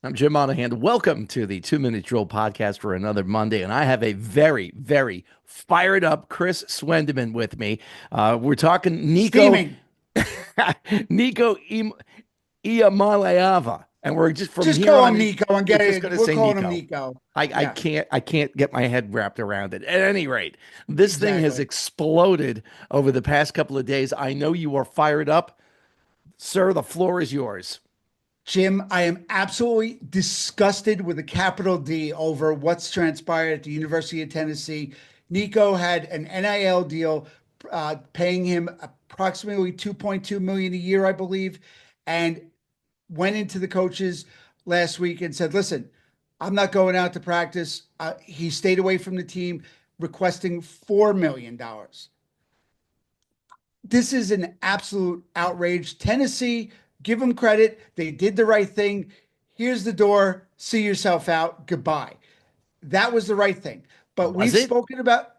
I'm Jim Monahan. Welcome to the 2 Minute Drill podcast for another Monday. And I have a very, very fired up Chris Swendeman with me. We're talking Steaming. Nico Iamaleava. And we're just from Just here call on him in, Nico and we're get just it. going to We're say calling him Nico. Nico. I Yeah, can't get my head wrapped around it. At any rate, this thing has exactly. exploded over the past couple of days. I know you are fired up. Sir, the floor is yours. Jim, I am absolutely disgusted with a capital D over what's transpired at the University of Tennessee. Nico had an NIL deal paying him approximately 2.2 million a year, I believe, and went into the coaches last week and said, "Listen, I'm not going out to practice." He stayed away from the team, requesting $4 million. This is an absolute outrage. Tennessee, give them credit. They did the right thing. Here's the door. See yourself out. Goodbye. That was the right thing. But Was we've it? spoken about,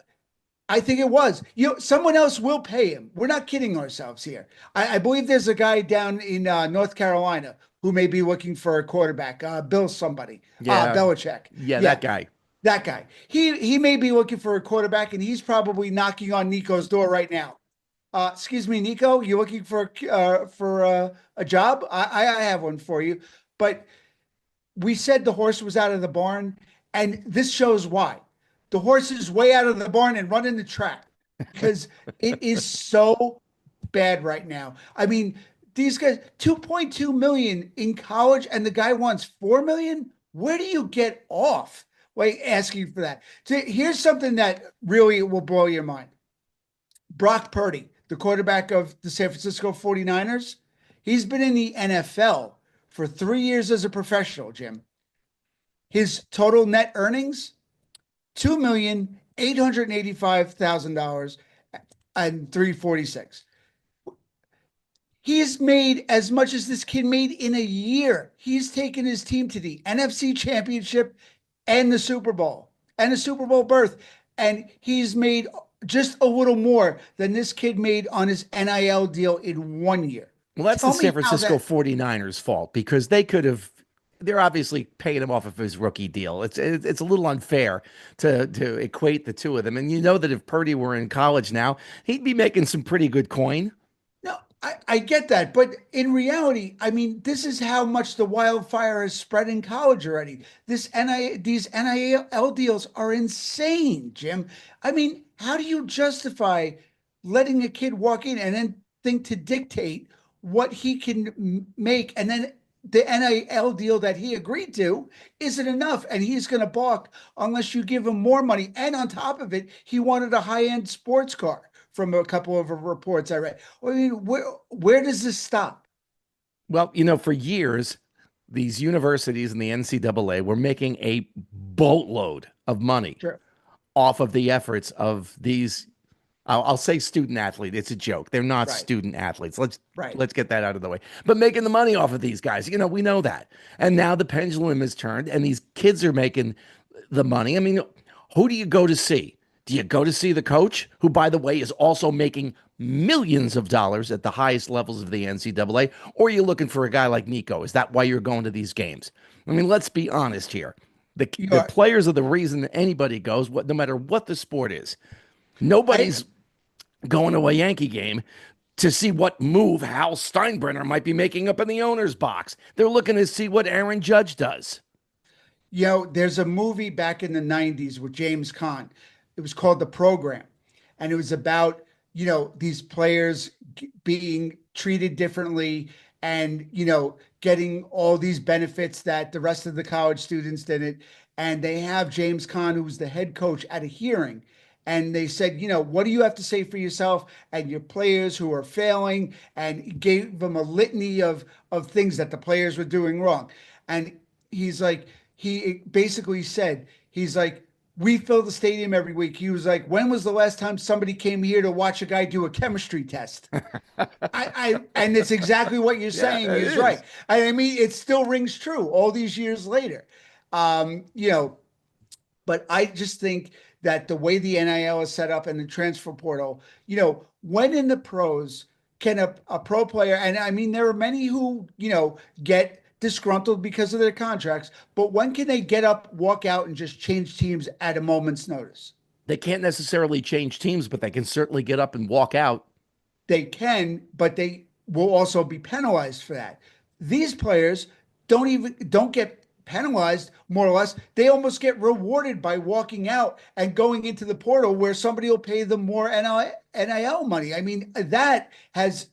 I think it was. Someone else will pay him. We're not kidding ourselves here. I believe there's a guy down in North Carolina who may be looking for a quarterback. Bill somebody. Yeah. Belichick. Yeah, that Yeah, guy. that guy. He may be looking for a quarterback, and he's probably knocking on Nico's door right now. Excuse me, Nico, you looking for a job? I have one for you. But we said the horse was out of the barn, and this shows why. The horse is way out of the barn and running the track because it is so bad right now. I mean, these guys 2.2 million in college, and the guy wants 4 million. Where do you get off? Like asking for that. So here's something that really will blow your mind. Brock Purdy, the quarterback of the San Francisco 49ers, he's been in the NFL for 3 years as a professional, Jim. His total net earnings, $2,885,000 and 346. He's made as much as this kid made in a year. He's taken his team to the NFC Championship and the Super Bowl and a Super Bowl berth. And he's made just a little more than this kid made on his NIL deal in 1 year. Well, that's the Tell San me how Francisco that. 49ers fault because they're obviously paying him off of his rookie deal. It's a little unfair to equate the two of them. And you know that if Purdy were in college now, he'd be making some pretty good coin. No, I get that. But in reality, I mean, this is how much the wildfire has spread in college already. These NIL deals are insane, Jim. I mean, how do you justify letting a kid walk in and then think to dictate what he can make? And then the NIL deal that he agreed to isn't enough. And he's going to balk unless you give him more money. And on top of it, he wanted a high end sports car from a couple of reports I read. I mean, where does this stop? Well, for years, these universities and the NCAA were making a boatload of money Sure. off of the efforts of these. I'll say student athlete. It's a joke. They're not Right. student athletes. Right. Let's get that out of the way. But making the money off of these guys, we know that. And now the pendulum has turned, and these kids are making the money. I mean, who do you go to see? Do you go to see the coach, who, by the way, is also making millions of dollars at the highest levels of the NCAA? Or are you looking for a guy like Nico? Is that why you're going to these games? I mean, let's be honest here. The You players are the reason that anybody goes, no matter what the sport is. I, Nobody's going to a Yankee game to see what move Hal Steinbrenner might be making up in the owner's box. They're looking to see what Aaron Judge does. there's a movie back in the 90s with James Caan. It was called The Program. And it was about, these players being treated differently and, getting all these benefits that the rest of the college students didn't. And they have James Caan, who was the head coach, at a hearing. And they said, what do you have to say for yourself and your players who are failing? And gave them a litany of things that the players were doing wrong. And he's like, he basically said, he's like, we fill the stadium every week. He was like, when was the last time somebody came here to watch a guy do a chemistry test? And it's exactly what you're Yeah, saying it is is. right. I mean, it still rings true all these years later. Um, you know, but I just think that the way the NIL is set up and the transfer portal, when in the pros can a pro player, and I mean, there are many who, get disgruntled because of their contracts, but when can they get up, walk out, and just change teams at a moment's notice? They can't necessarily change teams, but they can certainly get up and walk out. They can, but they will also be penalized for that. These players don't get penalized, more or less. They almost get rewarded by walking out and going into the portal where somebody will pay them more NIL money. I mean, that has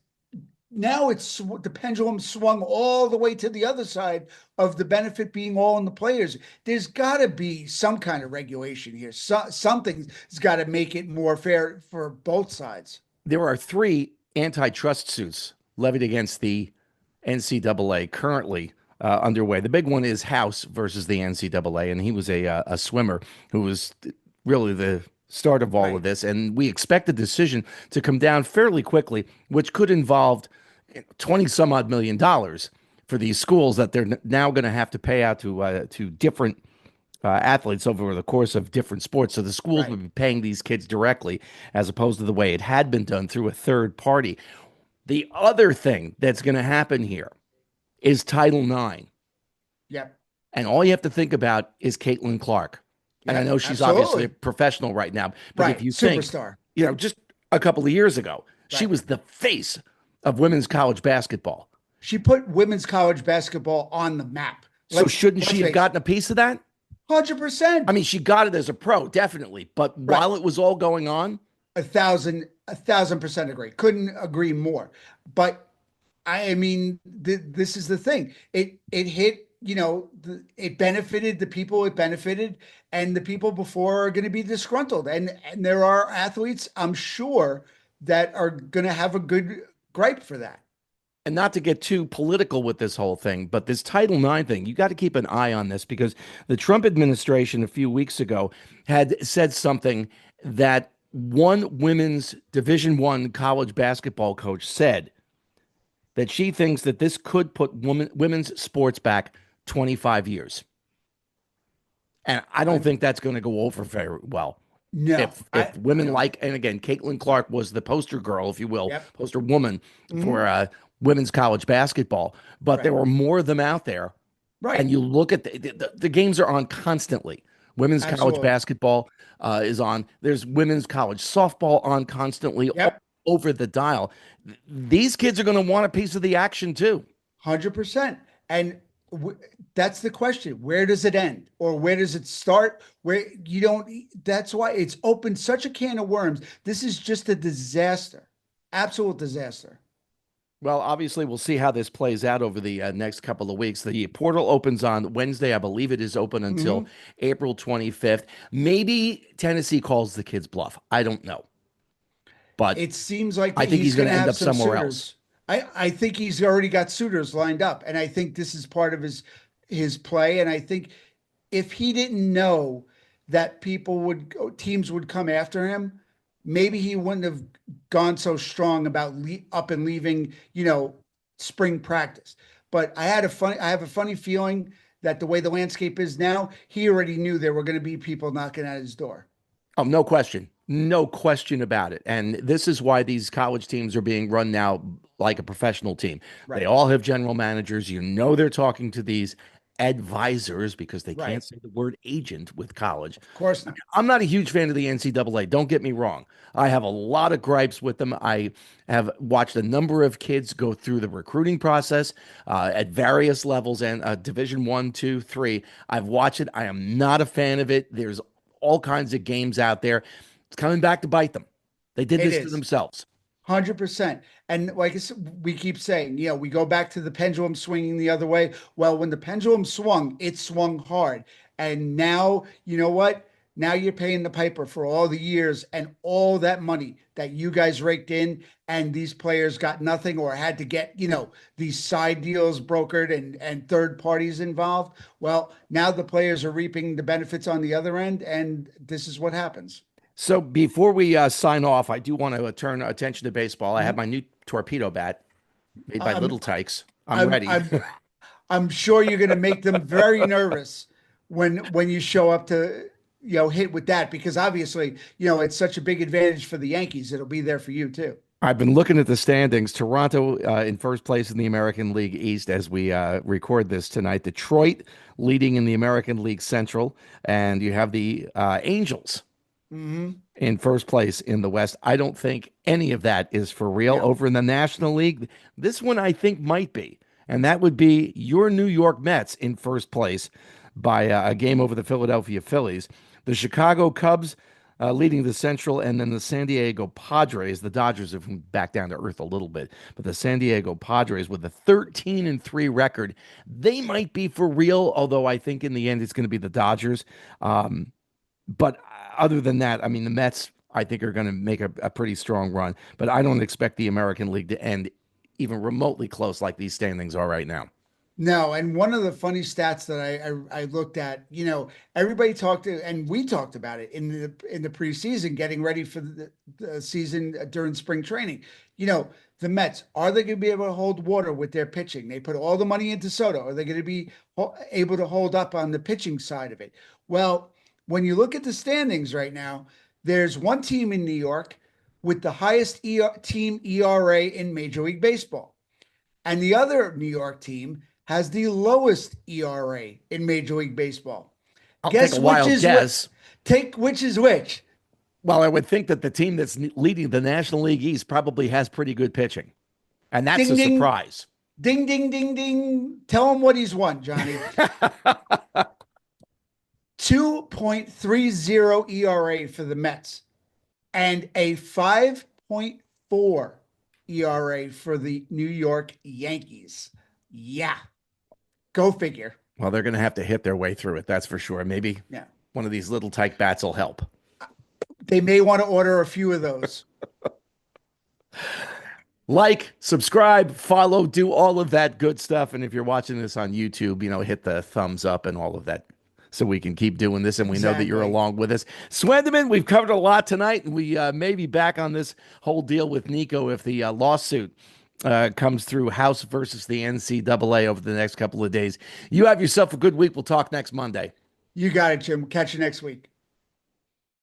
now the pendulum swung all the way to the other side of the benefit being all in the players. There's got to be some kind of regulation here. Something's got to make it more fair for both sides. There are three antitrust suits levied against the NCAA currently underway. The big one is House versus the NCAA, and he was a swimmer who was really the start of all of this. And we expect the decision to come down fairly quickly, which could involve 20 some odd $million for these schools that they're now going to have to pay out to different athletes over the course of different sports. So the schools would be paying these kids directly as opposed to the way it had been done through a third party. The other thing that's going to happen here is Title IX. Yep. And all you have to think about is Caitlin Clark. And I know she's obviously a professional right now, but if you superstar. think, just a couple of years ago, she was the face of women's college basketball. She put women's college basketball on the map. So shouldn't she have gotten a piece of that? 100%. I mean, she got it as a pro, definitely. But while it was all going on, 1,000% agree. Couldn't agree more. But I mean, this is the thing. It hit, it benefited the people it benefited, and the people before are going to be disgruntled. And there are athletes, I'm sure, that are going to have a good gripe for that. And not to get too political with this whole thing, but this Title IX thing, you got to keep an eye on this because the Trump administration a few weeks ago had said something that one women's Division I college basketball coach said that she thinks that this could put women's sports back 25 years. And I don't think that's going to go over very well. No. If women and again, Caitlin Clark was the poster girl, if you will, poster woman for women's college basketball, but there were more of them out there. Right. And you look at the games are on constantly. Women's college basketball is on. There's women's college softball on constantly all over the dial. These kids are going to want a piece of the action too. 100%. And that's the question. Where does it end? Or where does it start? That's why it's opened such a can of worms. This is just a disaster. Absolute disaster. Well, obviously, we'll see how this plays out over the next couple of weeks. The portal opens on Wednesday. I believe it is open until April 25th. Maybe Tennessee calls the kids bluff. I don't know. But it seems like I think he's going to end up somewhere else. I think he's already got suitors lined up. And I think this is part of his play. And I think if he didn't know that teams would come after him, maybe he wouldn't have gone so strong about up and leaving, spring practice. But I have a funny feeling that the way the landscape is now, he already knew there were going to be people knocking at his door. Oh, no question. No question about it. And this is why these college teams are being run now like a professional team. Right. They all have general managers. They're talking to these advisors because they can't say the word agent with college. Of course not. I'm not a huge fan of the NCAA. Don't get me wrong. I have a lot of gripes with them. I have watched a number of kids go through the recruiting process at various levels and Division I, II, III. I've watched it. I am not a fan of it. There's all kinds of games out there. It's coming back to bite them. They did this to themselves. 100%. And like we keep saying, we go back to the pendulum swinging the other way. Well, when the pendulum swung, it swung hard. And now, you know what? Now you're paying the piper for all the years and all that money that you guys raked in, and these players got nothing or had to get, these side deals brokered and third parties involved. Well, now the players are reaping the benefits on the other end, and this is what happens. So before we sign off, I do want to turn attention to baseball. I have my new torpedo bat made by Little Tykes. I'm ready. I'm sure you're going to make them very nervous when you show up to hit with that, because obviously it's such a big advantage for the Yankees. It'll be there for you too. I've been looking at the standings. Toronto in first place in the American League East as we record this tonight. Detroit leading in the American League Central, and you have the Angels Hmm. in first place in the West. I don't think any of that is for real. No. Over in the National League, this one I think might be, and that would be your New York Mets in first place by a game over the Philadelphia Phillies. The Chicago Cubs leading the Central, and then the San Diego Padres. The Dodgers have back down to earth a little bit, but the San Diego Padres with a 13-3 record, they might be for real. Although I think in the end it's going to be the Dodgers. But other than that, I mean, the Mets, I think, are going to make a pretty strong run. But I don't expect the American League to end even remotely close like these standings are right now. No, and one of the funny stats that I looked at, everybody talked to, and we talked about it in the preseason, getting ready for the season during spring training. The Mets, are they going to be able to hold water with their pitching? They put all the money into Soto. Are they going to be able to hold up on the pitching side of it? Well, when you look at the standings right now, there's one team in New York with the highest team ERA in Major League Baseball. And the other New York team has the lowest ERA in Major League Baseball. I'll take Guess a which wild is which? guess. Take which is which? Well, I would think that the team that's leading the National League East probably has pretty good pitching, and that's Ding a ding surprise. ding ding ding ding. Tell him what he's won, Johnny. 2.30 ERA for the Mets and a 5.4 ERA for the New York Yankees. Yeah, go figure. Well, they're going to have to hit their way through it. That's for sure. Maybe Yeah. one of these little tyke bats will help. They may want to order a few of those. Like, subscribe, follow, do all of that good stuff. And if you're watching this on YouTube, hit the thumbs up and all of that so we can keep doing this. And we know that you're Exactly. along with us. Swendeman, we've covered a lot tonight. And we may be back on this whole deal with Nico if the lawsuit comes through, House versus the NCAA, over the next couple of days. You have yourself a good week. We'll talk next Monday. You got it, Jim. Catch you next week.